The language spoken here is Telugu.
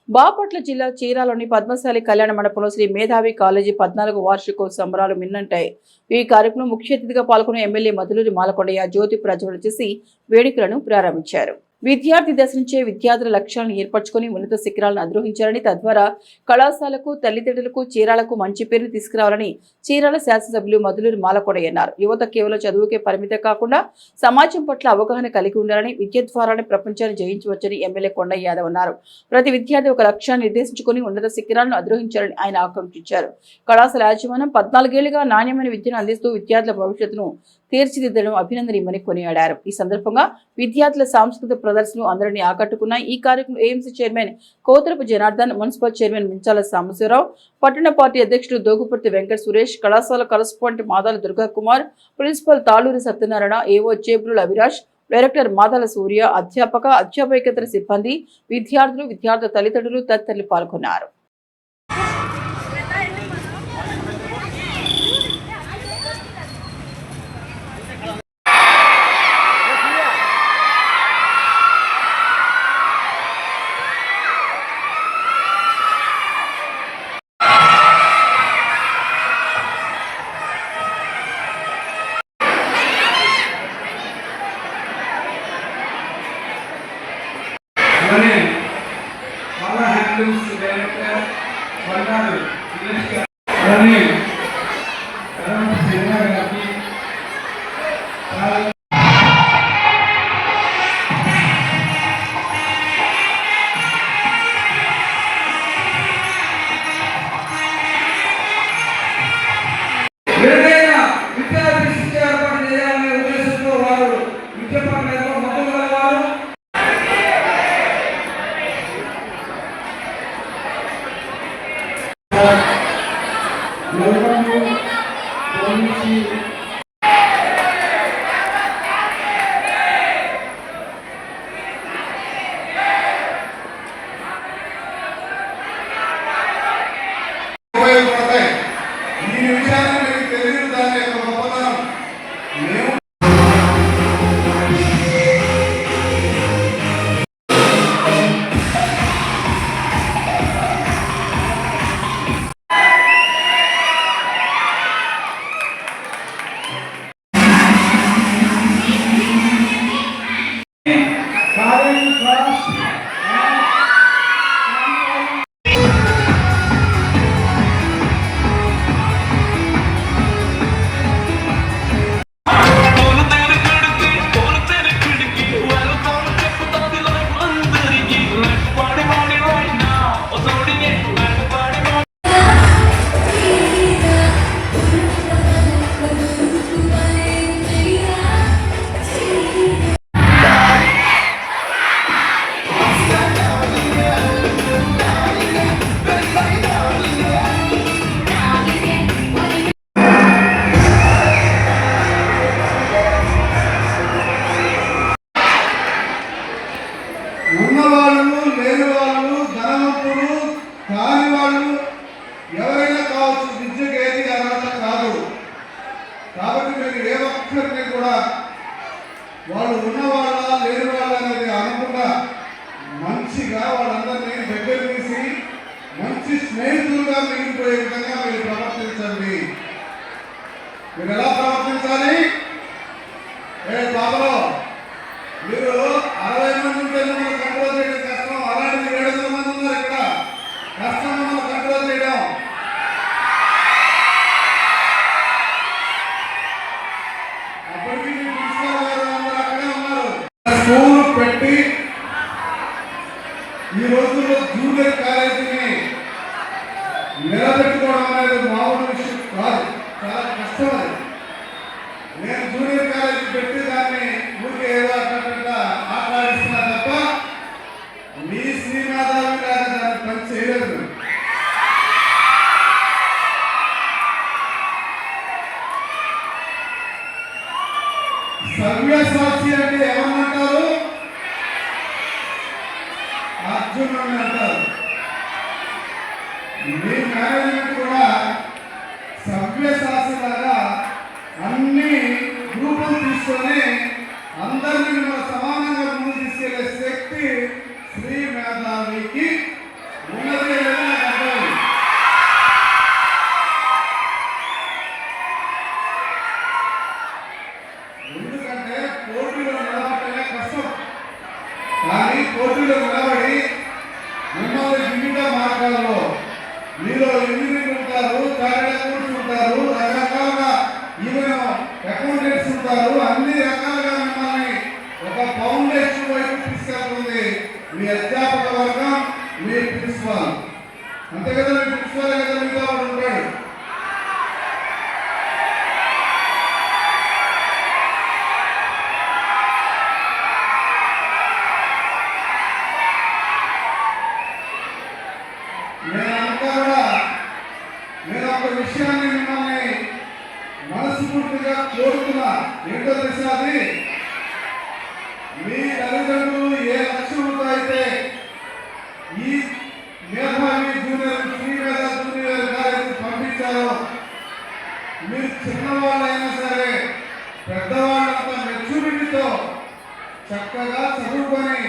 బాపట్ల జిల్లా చీరాలోని పద్మశాలి కళ్యాణ మండపంలో శ్రీ మేధావి కాలేజీ 14వ వార్షికోత్సవ సంబరాలు మిన్నంటాయి. ఈ కార్యక్రమం ముఖ్య అతిథిగా పాల్గొన్న ఎమ్మెల్యే మధులూరి మాలకొండయ్య జ్యోతి ప్రజ్వలన చేసి వేడుకలను ప్రారంభించారు. విద్యార్థి దశ నుంచే విద్యార్థుల లక్ష్యాలను ఏర్పరచుకుని ఉన్నత శిఖరాలను అధిరోహించాలని, తద్వారా కళాశాలకు, తల్లిదండ్రులకు, చీరాలకు మంచి పేరు తీసుకురావాలని చీరాల శాసనసభ్యులు మధులూరి మాలకొండయ్య అన్నారు. యువత కేవలం చదువుకే పరిమితం కాకుండా సమాజం పట్ల అవగాహన కలిగి ఉండాలని, విద్య ద్వారానే ప్రపంచాన్ని జయించవచ్చని ఎమ్మెల్యే కొండయ్య యాదవ్ అన్నారు. ప్రతి విద్యార్థి ఒక లక్ష్యాన్ని నిర్దేశించుకుని ఉన్నత శిఖరాలను అధిరోహించాలని ఆయన ఆకాంక్షించారు. కళాశాల యాజమాన్యం 14 ఏళ్లుగా నాణ్యమైన విద్యను అందిస్తూ విద్యార్థుల భవిష్యత్తును తీర్చిదిద్దడం అభినందనీయమని కొనియాడారు. ఈ సందర్భంగా విద్యార్థుల సాంస్కృతిక ప్రదర్శనలు అందరినీ ఆకట్టుకున్నాయి. ఈ కార్యక్రమం AMC chairman Kotharapu Janardhan, municipal chairman Minchala Sambasivarao, పట్టణ పార్టీ అధ్యక్షులు దోగుపర్తి వెంకట సురేష్, కళాశాల correspondent Madala Durga Kumar, principal Taluri Satyanarayana, AO Chebrula అవిరాష్, director Madala సూర్య, అధ్యాపకేతర సిబ్బంది, విద్యార్థులు, విద్యార్థుల తల్లిదండ్రులు తదితరులు పాల్గొన్నారు. ఉన్నవాళ్ళు, లేని వాళ్ళు, ధనవంతులు, కాని వాళ్ళు ఎవరైనా కావచ్చు, విద్యకు ఏది అర్హత కాదు. కాబట్టి మీరు ఏ ఒక్కరిని కూడా వాళ్ళు ఉన్నవాళ్ళ లేని వాళ్ళ అనేది అనకుండా మంచిగా వాళ్ళందరినీ దగ్గర తీసి మంచి స్నేహితులుగా మిగిలిపోయే విధంగా మీరు ప్రవర్తించండి. మీరు ఎలా ప్రవర్తించాలి? బాబలో మీరు 60 మంది ఉంటే మిమ్మల్ని కంట్రోల్ చేయడం కష్టం. అలాంటి 700 మంది ఉన్నారు ఇక్కడ. కష్టం మిమ్మల్ని కంట్రోల్ చేయడం. అప్పటికి మీ ప్రిన్సిపల్ గారు అందరూ అక్కడే ఉన్నారు. స్కూల్ పెట్టి ఈ రోజుల్లో జూనియర్ కాలేజీని నిలబెట్టుకోవడం అనేది మామూలు విషయం కాదు, చాలా కష్టం. అది నేను జూనియర్ కాలేజీ పెట్టి దాన్ని ఊరికే ఏదో అట్లా ఆటలాడిస్తున్నా తప్ప మీ శ్రీనాథావి గారు దాన్ని పని చేయలేదు. సవ్యసాచి అంటే ఏమన్నంటారు? అర్జునుడిని అంటారు. మీ మేనేజ్మెంట్ కూడా సవ్యసాచి లాగా అన్ని గ్రూపులు తీసుకొని అందరినీ మన సమానంగా ముందు తీసుకెళ్లే శక్తి శ్రీ మేధావికి మీ ప్రిన్సిపాల్. అంతే కదా, మీ ప్రిన్సిపాల్ కదా మీతో వాడు ఉంటాడు. నేనంతా కూడా నేను ఒక విషయాన్ని మిమ్మల్ని మనస్ఫూర్తిగా కోరుతున్నా. ఏంటో తెలుసా, అది మీ తల్లిదండ్రులు ఏ లక్ష్యంతో అయితే ఈ మేధావి జూనియర్ శ్రీమేధ జూనియర్ కాలేజీ పంపించారో, మీరు చిన్నవాళ్ళైనా సరే పెద్దవాళ్ళంతా మెచ్యూరిటీతో చక్కగా చదువుకొని